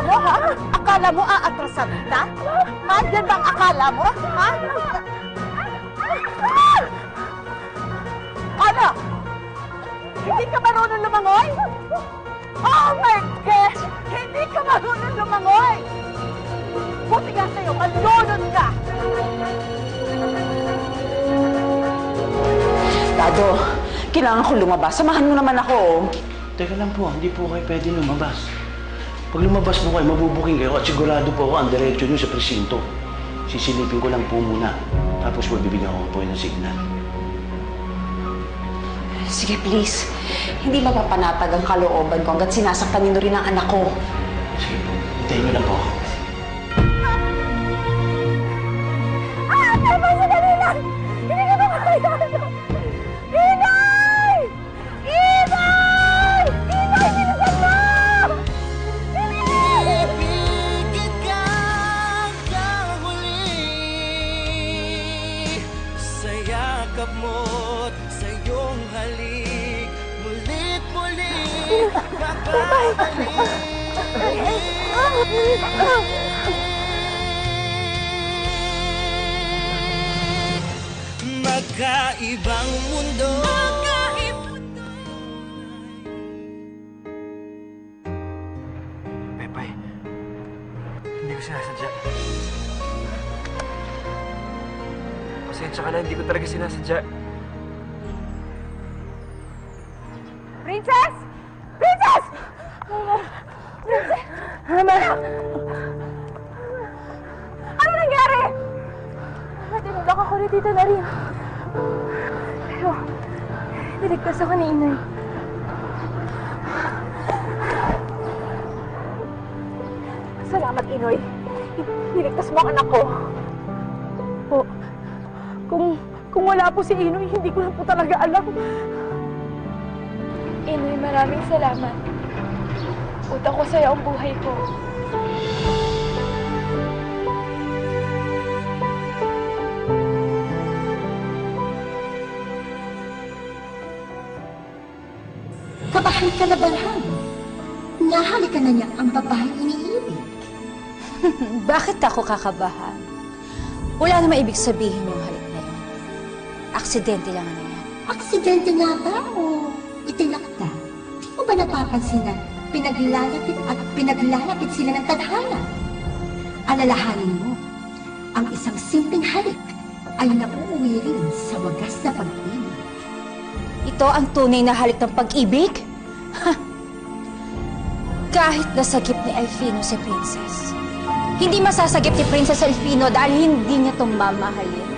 mo, ha? Akala mo aatrasan kita? Ha? Yan ba ang akala mo? Ha? Ano? Hindi ka marunong lumangoy? Oh my gosh! Hindi ka marunong lumangoy! Buti nga sa'yo, malunod ka! Dado, kailangan ko lumabas. Samahan mo naman ako. Teka lang po, hindi po kayo pwede lumabas. Pag lumabas po kayo, mabubuking kayo at sigurado po ako ang diretso nyo sa presinto. Sisilipin ko lang po muna. Tapos magbibigyan ko po ng signal. Sige, please. Hindi mapapanatag ang kalooban ko hanggat sinasaktan niyo rin ang anak ko. Sige po, hintayin nyo lang po ako. Tama, sandali lang! Hindi ka makakayano! Inay! Inay! Inay, bilisan mo! Ibigin ka kahuli sa yakap mo't sa iyong halik. Mulit babalik. Magkaibang mundo. Pepay, hindi ko sinasadya. Pasensya ka na, hindi ko talaga sinasadya. Princess! Princess! Princess! Mama! Ano nangyari? Tinulak ako ni Tita Narin. Pero, niligtas ako ni Inay. Salamat, Inoy. Niligtas mo ang anak ko. Po, kung wala po si Inoy, hindi ko na po talaga alam. Inoy, maraming salamat. Utang ko sa'yo ang buhay ko. Kabahan ka na, Barhan. Nahalikan na niya ang babaeng iniibig. Bakit ako kakabahan? Wala naman ibig sabihin yung halik na yun. Aksidente lang na yan. Aksidente nga ba o itinakda? Di mo ba napapansin na pinaglalapit sila ng tadhana? Alalahanin mo, ang isang simpleng halik ay nauuwi rin sa wagas na pag-ibig. Ito ang tunay na halik ng pag-ibig? Ha! Kahit nasagip ni Elfino si Princess, hindi masasagip ni Princess Elfino dahil hindi niya itong mamahalin.